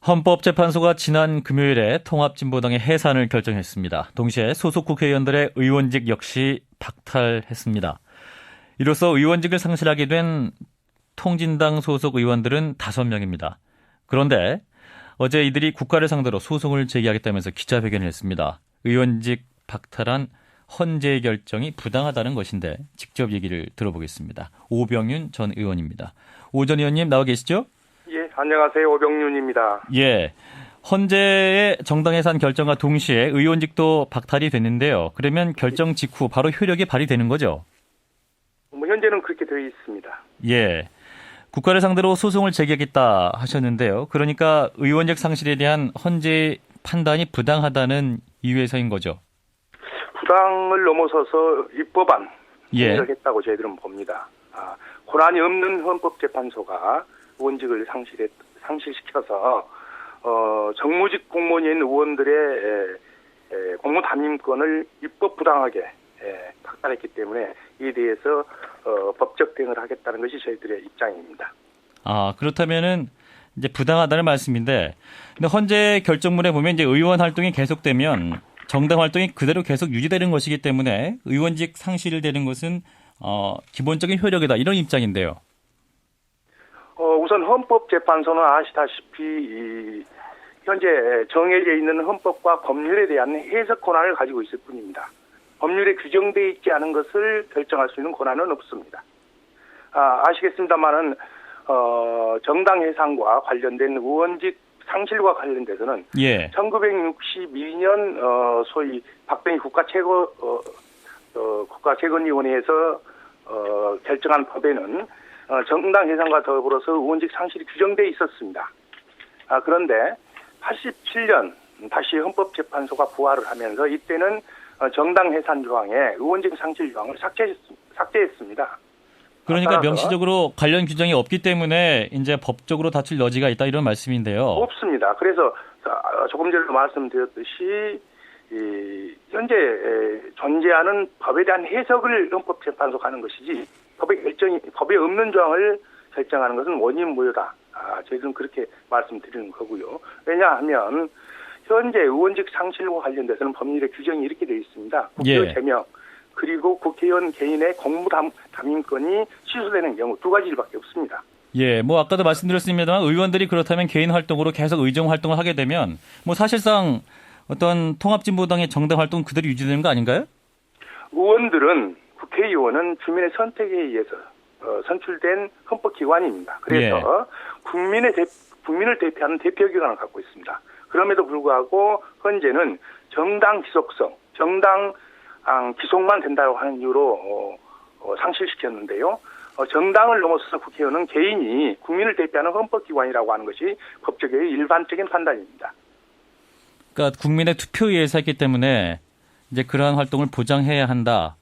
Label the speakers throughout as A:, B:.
A: 헌법재판소가 지난 금요일에 통합진보당의 해산을 결정했습니다. 동시에 소속 국회의원들의 의원직 역시 박탈했습니다. 이로써 의원직을 상실하게 된 통진당 소속 의원들은 5명입니다. 그런데 어제 이들이 국가를 상대로 소송을 제기하겠다면서 기자회견을 했습니다. 의원직 박탈한 헌재의 결정이 부당하다는 것인데 직접 얘기를 들어보겠습니다. 오병윤 전 의원입니다. 오 전 의원님 나와 계시죠?
B: 예, 안녕하세요. 오병윤입니다.
A: 예, 헌재의 정당 해산 결정과 동시에 의원직도 박탈이 됐는데요. 그러면 결정 직후 바로 효력이 발휘되는 거죠?
B: 현재는 그렇게 되어 있습니다.
A: 예, 국가를 상대로 소송을 제기하겠다 하셨는데요. 그러니까 의원직 상실에 대한 헌재의 판단이 부당하다는 이유에서인 거죠?
B: 부당을 넘어서서 입법안
A: 예.
B: 했다고 저희들은 봅니다. 권한이 없는 헌법재판소가 의원직을 상실시켜서 정무직 공무원인 의원들의 공무 담임권을 입법 부당하게 박탈했기 때문에 이에 대해서 법적 대응을 하겠다는 것이 저희들의 입장입니다.
A: 그렇다면은 이제 부당하다는 말씀인데, 근데 헌재 결정문에 보면 이제 의원 활동이 계속되면 정당 활동이 그대로 계속 유지되는 것이기 때문에 의원직 상실되는 것은 기본적인 효력이다 이런 입장인데요.
B: 우선 헌법재판소는 아시다시피 현재 정해져 있는 헌법과 법률에 대한 해석 권한을 가지고 있을 뿐입니다. 법률에 규정되어 있지 않은 것을 결정할 수 있는 권한은 없습니다. 아시겠습니다만은 정당 해산과 관련된 의원직 상실과 관련돼서는 1962년 소위 박병희 국가채권위원회에서 결정한 법에는 정당 해산과 더불어서 의원직 상실이 규정되어 있었습니다. 그런데 87년 다시 헌법재판소가 부활을 하면서 이때는 정당 해산 조항에 의원직 상실 조항을 삭제했습니다.
A: 그러니까 명시적으로 관련 규정이 없기 때문에 이제 법적으로 다툴 여지가 있다 이런 말씀인데요.
B: 없습니다. 그래서 조금 전에 말씀드렸듯이 현재 존재하는 법에 대한 해석을 헌법재판소가 하는 것이지 법에 없는 조항을 결정하는 것은 원인 무효다. 저희들은 그렇게 말씀드리는 거고요. 왜냐하면 현재 의원직 상실과 관련돼서는 법률의 규정이 이렇게 되어 있습니다. 국회의원 제명 그리고 국회의원 개인의 공무 담임권이 취소되는 경우 두 가지 일밖에 없습니다.
A: 예, 아까도 말씀드렸습니다만 의원들이 그렇다면 개인 활동으로 계속 의정 활동을 하게 되면 사실상 어떤 통합진보당의 정당 활동 그대로 유지되는 거 아닌가요?
B: 의원들은 국회의원은 주민의 선택에 의해서 선출된 헌법기관입니다. 그래서 국민을 대표하는 대표기관을 갖고 있습니다. 그럼에도 불구하고 현재는 정당 지속성, 정당 기속만 된다고 하는 이유로 상실시켰는데요. 정당을 넘어서서 국회의원은 개인이 국민을 대표하는 헌법기관이라고 하는 것이 법적의 일반적인 판단입니다.
A: 그러니까 국민의 투표에 의해서 했기 때문에 이제 그러한 활동을 보장해야 한다.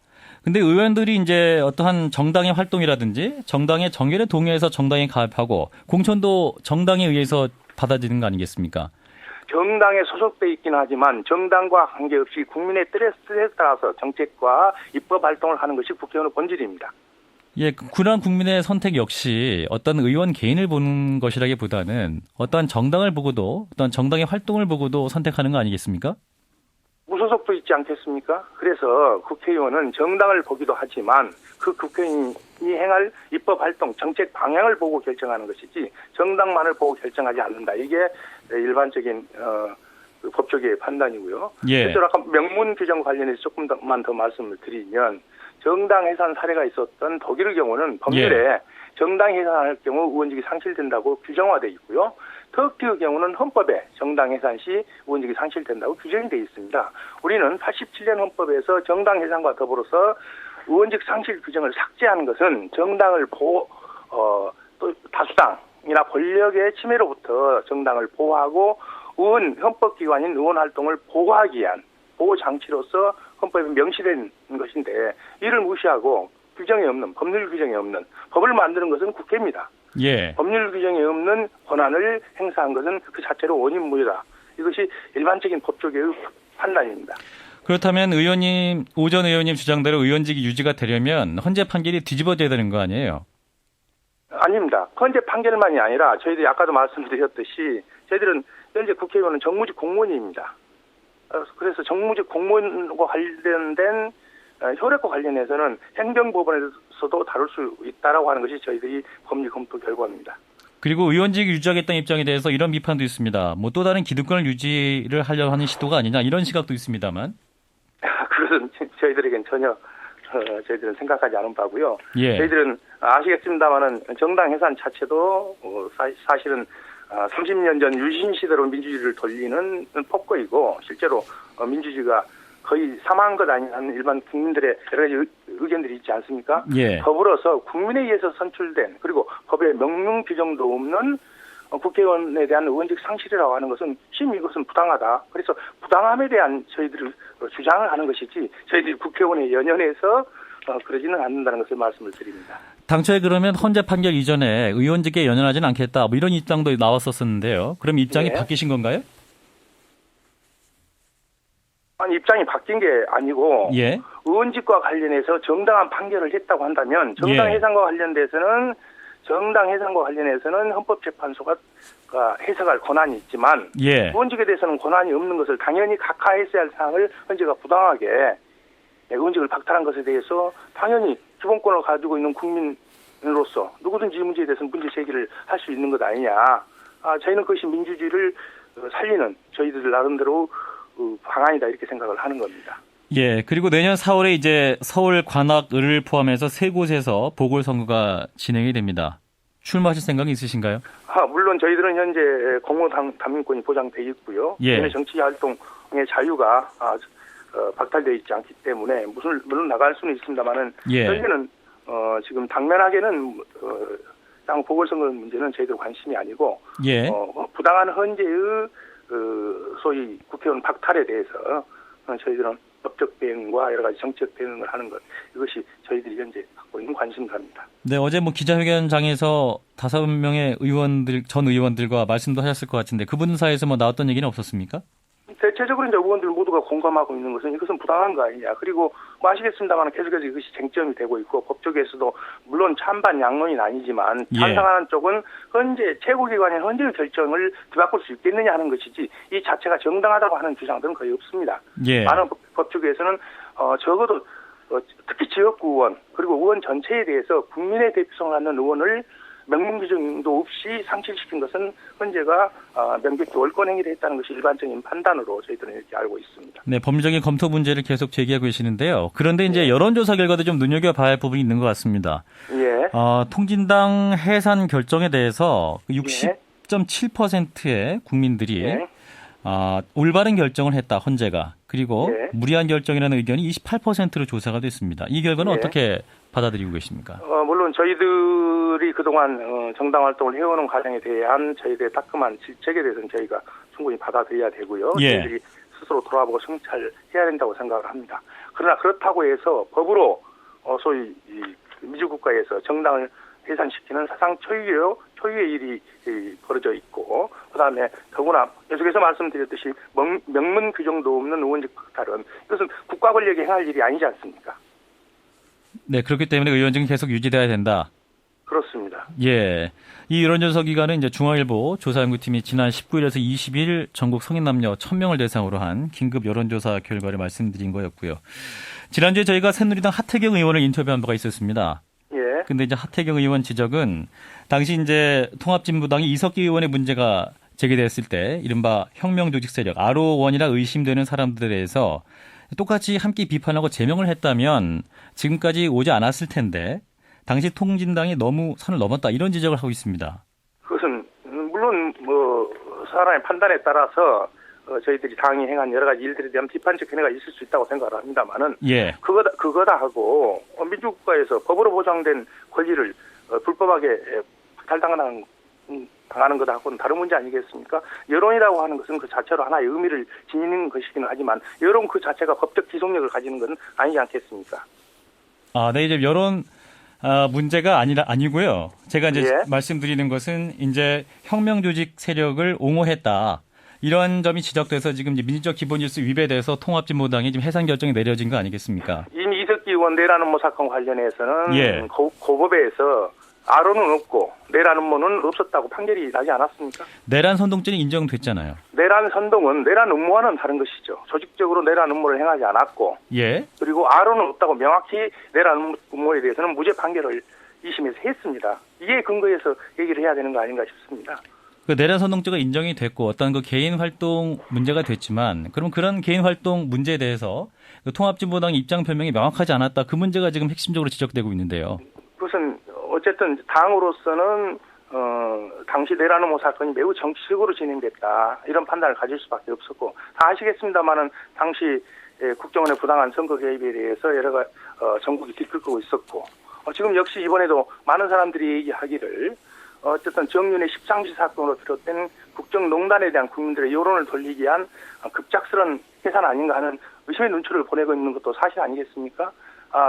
A: 근데 의원들이 이제 어떠한 정당의 활동이라든지 정당의 정결에 동의해서 정당에 가입하고 공천도 정당에 의해서 받아들이는 거 아니겠습니까?
B: 정당에 소속돼 있긴 하지만 정당과 관계없이 국민의 뜻에 따라서 정책과 입법 활동을 하는 것이 국회의원의 본질입니다.
A: 예, 그런 국민의 선택 역시 어떤 의원 개인을 보는 것이라기보다는 어떤 정당을 보고도 어떤 정당의 활동을 보고도 선택하는 거 아니겠습니까?
B: 무소속도 있지 않겠습니까? 그래서 국회의원은 정당을 보기도 하지만 그 국회의원이 행할 입법 활동, 정책 방향을 보고 결정하는 것이지 정당만을 보고 결정하지 않는다. 이게 일반적인 법조계의 판단이고요. 그래서 아까 명문 규정 관련해서 조금만 더 말씀을 드리면 정당 해산 사례가 있었던 독일의 경우는 법률에 정당 해산할 경우 의원직이 상실된다고 규정화되어 있고요. 터키의 경우는 헌법에 정당 해산 시 의원직이 상실된다고 규정이 되어 있습니다. 우리는 87년 헌법에서 정당 해산과 더불어서 의원직 상실 규정을 삭제하는 것은 정당을 또 다수당이나 권력의 침해로부터 정당을 보호하고 헌법기관인 의원 활동을 보호하기 위한 보호 장치로서 헌법에 명시된 것인데 이를 무시하고 법률 규정이 없는 법을 만드는 것은 국회입니다. 법률 규정이 없는 권한을 행사한 것은 그 자체로 원인 무효다. 이것이 일반적인 법조계의 판단입니다.
A: 그렇다면 오 전 의원님 주장대로 의원직이 유지가 되려면 헌재 판결이 뒤집어져야 되는 거 아니에요?
B: 아닙니다. 헌재 판결만이 아니라 저희들이 아까도 말씀드렸듯이 저희들은 현재 국회의원은 정무직 공무원입니다. 그래서 정무직 공무원과 관련된 효력과 관련해서는 행정법원에서도 다룰 수 있다라고 하는 것이 저희들이 법리 검토 결과입니다.
A: 그리고 의원직 유지하겠다는 입장에 대해서 이런 비판도 있습니다. 뭐 또 다른 기득권을 유지를 하려고 하는 시도가 아니냐 이런 시각도 있습니다만.
B: 그것은 저희들에겐 전혀 저희들은 생각하지 않은 바고요.
A: 예.
B: 저희들은 아시겠습니다만은 정당 해산 자체도 사실은 30년 전 유신 시대로 민주주의를 돌리는 폭거이고 실제로 민주주의가 거의 사망한 것 아닌 일반 국민들의 여러 가지 의견들이 있지 않습니까?
A: 예.
B: 더불어서 국민에 의해서 선출된 그리고 법에 명문 규정도 없는 국회의원에 대한 의원직 상실이라고 하는 것은 심히 이것은 부당하다. 그래서 부당함에 대한 저희들이 주장을 하는 것이지 저희들이 국회의원에 연연해서 그러지는 않는다는 것을 말씀을 드립니다.
A: 당초에 그러면 헌재 판결 이전에 의원직에 연연하지는 않겠다 뭐 이런 입장도 나왔었었는데요. 그럼 입장이
B: 네.
A: 바뀌신 건가요?
B: 아니 입장이 바뀐 게 아니고
A: 예.
B: 의원직과 관련해서 정당한 판결을 했다고 한다면 정당
A: 예.
B: 해산과 관련해서는 헌법재판소가 해석할 권한이 있지만
A: 예.
B: 의원직에 대해서는 권한이 없는 것을 당연히 각하했어야 할 사항을 헌재가 부당하게 의원직을 박탈한 것에 대해서 당연히 기본권을 가지고 있는 국민으로서 누구든지 이 문제에 대해서는 문제 제기를 할 수 있는 것 아니냐. 저희는 그것이 민주주의를 살리는 저희들 나름대로 방안이다 이렇게 생각을 하는 겁니다.
A: 예. 그리고 내년 4월에 이제 서울 관악을을 포함해서 세 곳에서 보궐선거가 진행이 됩니다. 출마하실 생각이 있으신가요?
B: 물론 저희들은 현재 공무원 담임권이 보장돼 있고요.
A: 예.
B: 정치 활동의 자유가 박탈되어 있지 않기 때문에 물론 나갈 수는 있습니다만은
A: 예.
B: 현재는 지금 당면하게는 당 보궐선거 문제는 저희들 관심이 아니고
A: 예.
B: 부당한 헌재의 소위 국회의원 박탈에 대해서 저희들은 법적 대응과 여러 가지 정책 대응을 하는 것 이것이 저희들이 현재 갖고 있는 관심사입니다.
A: 네, 어제 뭐 기자회견장에서 5명의 전 의원들과 말씀도 하셨을 것 같은데 그분 사이에서 뭐 나왔던 얘기는 없었습니까?
B: 대체적으로 이제 의원들 모두가 공감하고 있는 것은 이것은 부당한 거 아니냐. 그리고 뭐 아시겠습니다만 계속해서 이것이 쟁점이 되고 있고 법조계에서도 물론 찬반 양론이 아니지만
A: 예.
B: 찬성하는 쪽은 현재 최고기관인 헌재의 결정을 뒤바꿀 수 있겠느냐 하는 것이지 이 자체가 정당하다고 하는 주장들은 거의 없습니다.
A: 예.
B: 많은 법조계에서는 적어도 특히 지역구 의원 그리고 의원 전체에 대해서 국민의 대표성을 갖는 의원을 명문규정도 없이 상실시킨 것은 헌재가 명백히 월권행위를 했다는 것이 일반적인 판단으로 저희들은 이렇게 알고 있습니다.
A: 네, 법리적인 검토 문제를 계속 제기하고 계시는데요. 그런데 이제 여론조사 결과도 좀 눈여겨봐야 할 부분이 있는 것 같습니다.
B: 예.
A: 통진당 해산 결정에 대해서 60.7%의 국민들이
B: 예.
A: 올바른 결정을 했다, 헌재가. 그리고
B: 예.
A: 무리한 결정이라는 의견이 28%로 조사가 됐습니다. 이 결과는
B: 예.
A: 어떻게 받아들이고 계십니까?
B: 물론 저희들이 그동안 정당 활동을 해오는 과정에 대한 저희들의 따끔한 질책에 대해서는 저희가 충분히 받아들여야 되고요.
A: 예.
B: 저희들이 스스로 돌아보고 성찰해야 된다고 생각을 합니다. 그러나 그렇다고 해서 법으로 소위 이 민주국가에서 정당을 해산시키는 사상 초유의 일이 벌어져 있고 그다음에 더구나 계속해서 말씀드렸듯이 명문 규정도 없는 의원직 박탈은 이것은 국가 권력이 행할 일이 아니지 않습니까?
A: 네, 그렇기 때문에 의원직은 계속 유지돼야 된다.
B: 그렇습니다.
A: 예. 이 여론조사 기관은 이제 중앙일보 조사연구팀이 지난 19일에서 20일 전국 성인 남녀 1000명을 대상으로 한 긴급 여론조사 결과를 말씀드린 거였고요. 지난주에 저희가 새누리당 하태경 의원을 인터뷰한 바가 있었습니다.
B: 예.
A: 근데 이제 하태경 의원 지적은 당시 이제 통합진보당이 이석기 의원의 문제가 제기됐을 때 이른바 혁명조직 세력 RO1이라 의심되는 사람들에 대해서 똑같이 함께 비판하고 제명을 했다면 지금까지 오지 않았을 텐데 당시 통진당이 너무 선을 넘었다 이런 지적을 하고 있습니다.
B: 그것은 물론 사람의 판단에 따라서 저희들이 당이 행한 여러 가지 일들에 대한 비판적 견해가 있을 수 있다고 생각을 합니다만은
A: 예.
B: 그거다 하고 민주국가에서 법으로 보장된 권리를 불법하게 박탈당하는 것하고는 다른 문제 아니겠습니까? 여론이라고 하는 것은 그 자체로 하나의 의미를 지니는 것이기는 하지만 여론 그 자체가 법적 기속력을 가지는 것은 아니지 않겠습니까?
A: 네, 이제 여론 문제가 아니고요. 제가 이제
B: 예.
A: 말씀드리는 것은 이제 혁명 조직 세력을 옹호했다. 이런 점이 지적돼서 지금 이제 민주적 기본 질서 위배돼서 통합진보당이 지금 해산 결정이 내려진 거 아니겠습니까?
B: 이미 이석기 의원 내라는 사건 관련해서는
A: 예.
B: 고법에서 아로는 없고 내란 음모는 없었다고 판결이 나지 않았습니까?
A: 내란 선동죄는 인정됐잖아요.
B: 내란 선동은 내란 음모와는 다른 것이죠. 조직적으로 내란 음모를 행하지 않았고
A: 예.
B: 그리고 아로는 없다고 명확히 내란 음모에 대해서는 무죄 판결을 2심에서 했습니다. 이게 근거에서 얘기를 해야 되는 거 아닌가 싶습니다.
A: 그 내란 선동죄가 인정이 됐고 어떤 그 개인 활동 문제가 됐지만 그럼 그런 개인 활동 문제에 대해서 그 통합진보당 입장 표명이 명확하지 않았다. 그 문제가 지금 핵심적으로 지적되고 있는데요.
B: 그것은 어쨌든 당으로서는 당시 내란 음모 사건이 매우 정치적으로 진행됐다. 이런 판단을 가질 수밖에 없었고 다 아시겠습니다만은 당시 국정원의 부당한 선거 개입에 대해서 여러 가지 전국이 뒤틀고 있었고 지금 역시 이번에도 많은 사람들이 얘기하기를 어쨌든 정윤의 13시 사건으로 비롯된 국정농단에 대한 국민들의 여론을 돌리기 위한 급작스런 해산 아닌가 하는 의심의 눈초리를 보내고 있는 것도 사실 아니겠습니까?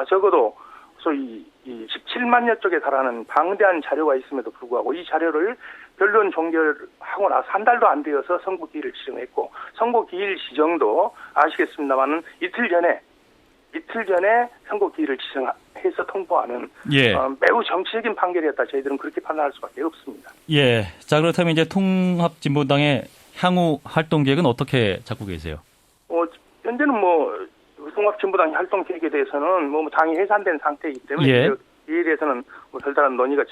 B: 적어도 소위 17만여 쪽에 달하는 방대한 자료가 있음에도 불구하고 이 자료를 변론 종결하고 나서 한 달도 안 되어서 선고 기일을 지정했고 선고 기일 지정도 아시겠습니다만은 이틀 전에 선고 기일을 지정해서 통보하는
A: 예.
B: 매우 정치적인 판결이었다. 저희들은 그렇게 판단할 수밖에 없습니다.
A: 예. 자, 그렇다면 이제 통합진보당의 향후 활동 계획은 어떻게 잡고 계세요?
B: 현재는 통합진보당 활동 계획에 대해서는 당이 해산된 상태이기 때문에
A: 예.
B: 이에 대해서는 별다른 논의를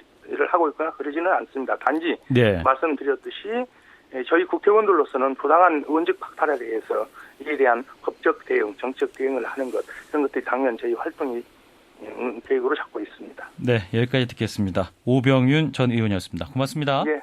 B: 하고 있거나 그러지는 않습니다. 단지
A: 네.
B: 말씀드렸듯이 저희 국회의원들로서는 부당한 의원직 박탈에 대해서 이에 대한 법적 대응, 정책 대응을 하는 것 이런 것들이 당연 저희 활동이 계획으로 잡고 있습니다.
A: 네, 여기까지 듣겠습니다. 오병윤 전 의원이었습니다. 고맙습니다.
B: 네.